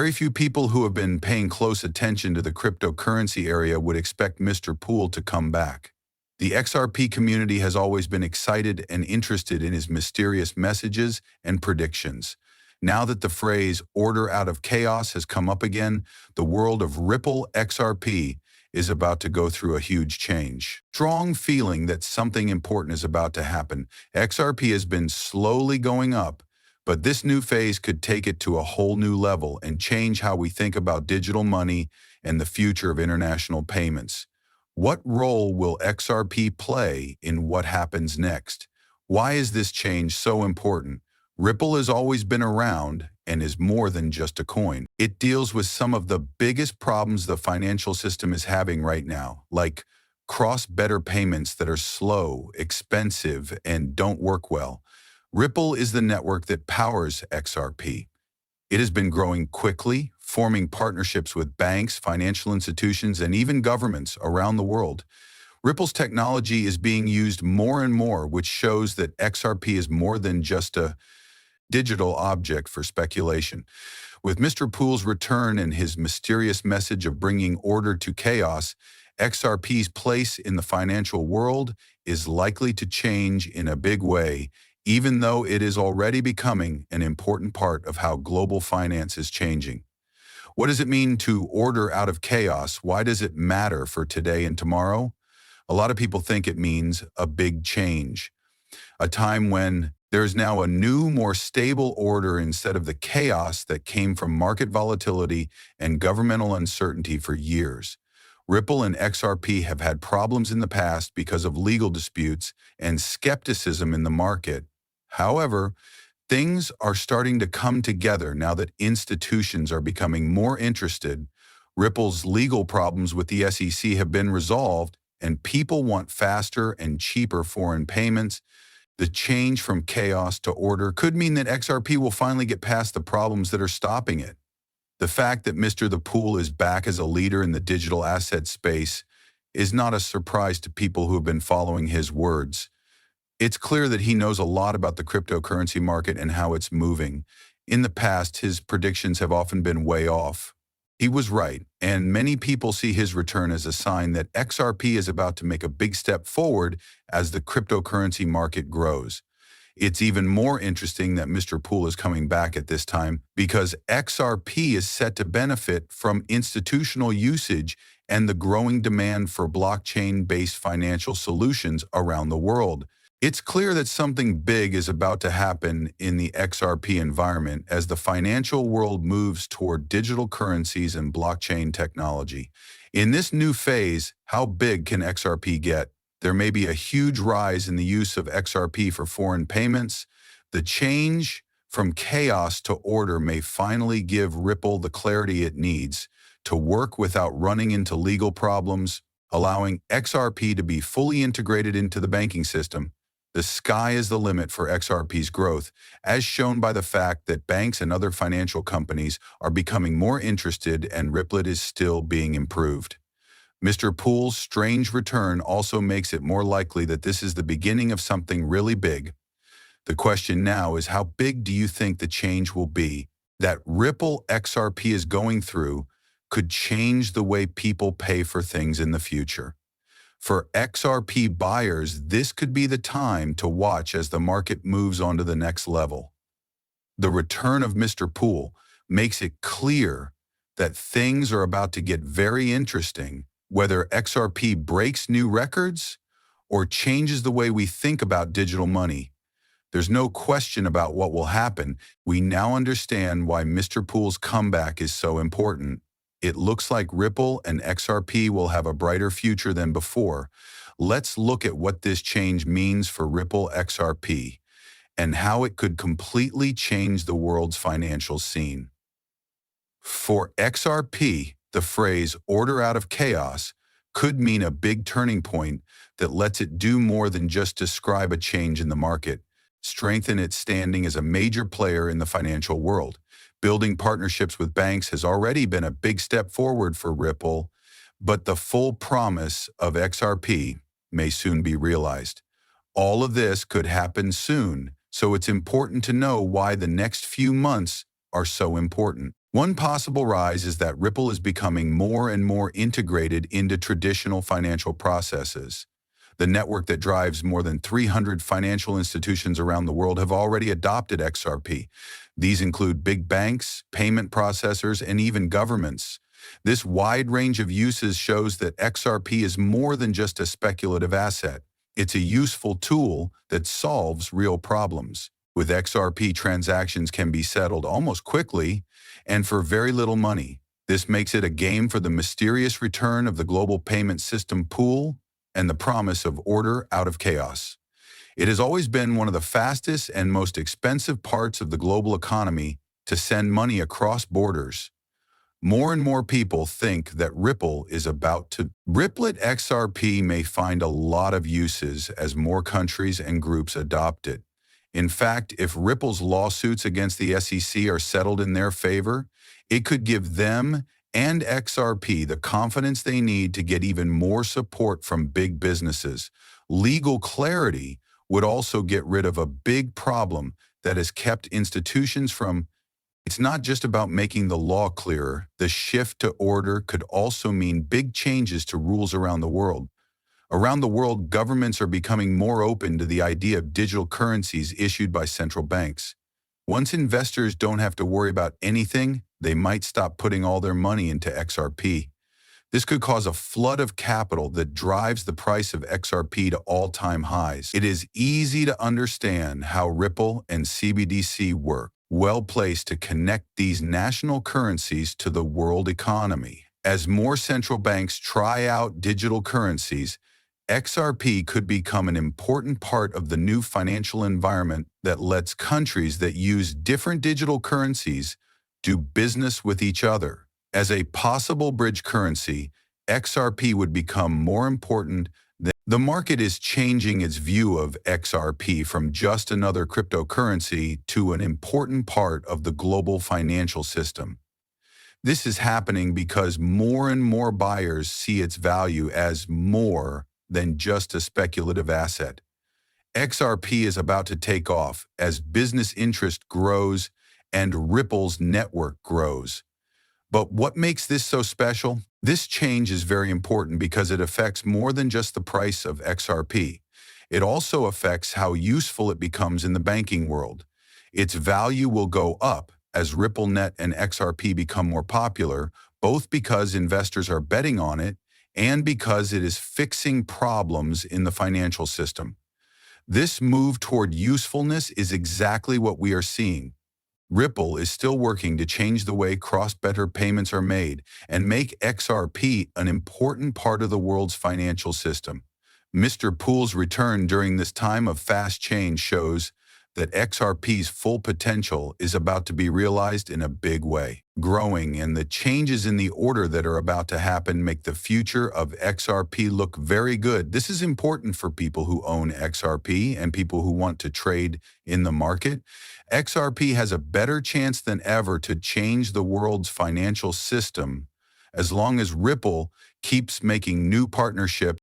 Very few people who have been paying close attention to the cryptocurrency area would expect Mr. Poole to come back. The XRP community has always been excited and interested in his mysterious messages and predictions. Now that the phrase "order out of chaos" has come up again, the world of Ripple XRP is about to go through a huge change. Strong feeling that something important is about to happen. XRP has been slowly going up, but this new phase could take it to a whole new level and change how we think about digital money and the future of international payments. What role will XRP play in what happens next? Why is this change so important? Ripple has always been around and is more than just a coin. It deals with some of the biggest problems the financial system is having right now, like cross-border payments that are slow, expensive, and don't work well. Ripple is the network that powers XRP. It has been growing quickly, forming partnerships with banks, financial institutions, and even governments around the world. Ripple's technology is being used more and more, which shows that XRP is more than just a digital object for speculation. With Mr. Poole's return and his mysterious message of bringing order to chaos, XRP's place in the financial world is likely to change in a big way, even though it is already becoming an important part of how global finance is changing. What does it mean to order out of chaos? Why does it matter for today and tomorrow? A lot of people think it means a big change, a time when there is now a new, more stable order instead of the chaos that came from market volatility and governmental uncertainty for years. Ripple and XRP have had problems in the past because of legal disputes and skepticism in the market. However, things are starting to come together now that institutions are becoming more interested. Ripple's legal problems with the SEC have been resolved, and people want faster and cheaper foreign payments. The change from chaos to order could mean that XRP will finally get past the problems that are stopping it. The fact that Mr. The Poole is back as a leader in the digital asset space is not a surprise to people who have been following his words. It's clear that he knows a lot about the cryptocurrency market and how it's moving. In the past, his predictions have often been way off. He was right, and many people see his return as a sign that XRP is about to make a big step forward as the cryptocurrency market grows. It's even more interesting that Mr. Poole is coming back at this time because XRP is set to benefit from institutional usage and the growing demand for blockchain-based financial solutions around the world. It's clear that something big is about to happen in the XRP environment as the financial world moves toward digital currencies and blockchain technology. In this new phase, how big can XRP get? There may be a huge rise in the use of XRP for foreign payments. The change from chaos to order may finally give Ripple the clarity it needs to work without running into legal problems, allowing XRP to be fully integrated into the banking system. The sky is the limit for XRP's growth, as shown by the fact that banks and other financial companies are becoming more interested and Ripple is still being improved. Mr. Poole's strange return also makes it more likely that this is the beginning of something really big. The question now is, how big do you think the change will be that Ripple XRP is going through could change the way people pay for things in the future? For XRP buyers, this could be the time to watch as the market moves on to the next level. The return of Mr. Poole makes it clear that things are about to get very interesting, whether XRP breaks new records or changes the way we think about digital money. There's no question about what will happen. We now understand why Mr. Poole's comeback is so important. It looks like Ripple and XRP will have a brighter future than before. Let's look at what this change means for Ripple XRP and how it could completely change the world's financial scene. For XRP, the phrase "order out of chaos" could mean a big turning point that lets it do more than just describe a change in the market, strengthen its standing as a major player in the financial world. Building partnerships with banks has already been a big step forward for Ripple, but the full promise of XRP may soon be realized. All of this could happen soon, so it's important to know why the next few months are so important. One possible rise is that Ripple is becoming more and more integrated into traditional financial processes. The network that drives more than 300 financial institutions around the world have already adopted XRP. These include big banks, payment processors, and even governments. This wide range of uses shows that XRP is more than just a speculative asset. It's a useful tool that solves real problems. With XRP, transactions can be settled almost quickly and for very little money. This makes it a game for the mysterious return of the global payment system pool and the promise of order out of chaos. It has always been one of the fastest and most expensive parts of the global economy to send money across borders. More and more people think that Ripple is about to. Ripplet XRP may find a lot of uses as more countries and groups adopt it. In fact, if Ripple's lawsuits against the SEC are settled in their favor, it could give them and XRP the confidence they need to get even more support from big businesses. Legal clarity would also get rid of a big problem that has kept institutions from. It's not just about making the law clearer. The shift to order could also mean big changes to rules around the world. Around the world, governments are becoming more open to the idea of digital currencies issued by central banks. Once investors don't have to worry about anything, they might stop putting all their money into XRP. This could cause a flood of capital that drives the price of XRP to all-time highs. It is easy to understand how Ripple and CBDC work, well placed to connect these national currencies to the world economy. As more central banks try out digital currencies, XRP could become an important part of the new financial environment that lets countries that use different digital currencies do business with each other. As a possible bridge currency, XRP would become more important than. The market is changing its view of XRP from just another cryptocurrency to an important part of the global financial system. This is happening because more and more buyers see its value as more than just a speculative asset. XRP is about to take off as business interest grows and Ripple's network grows. But what makes this so special? This change is very important because it affects more than just the price of XRP. It also affects how useful it becomes in the banking world. Its value will go up as RippleNet and XRP become more popular, both because investors are betting on it and because it is fixing problems in the financial system. This move toward usefulness is exactly what we are seeing. Ripple is still working to change the way cross-border payments are made and make XRP an important part of the world's financial system. Mr. Poole's return during this time of fast change shows that XRP's full potential is about to be realized in a big way. Growing and the changes in the order that are about to happen make the future of XRP look very good. This is important for people who own XRP and people who want to trade in the market. XRP has a better chance than ever to change the world's financial system as long as Ripple keeps making new partnerships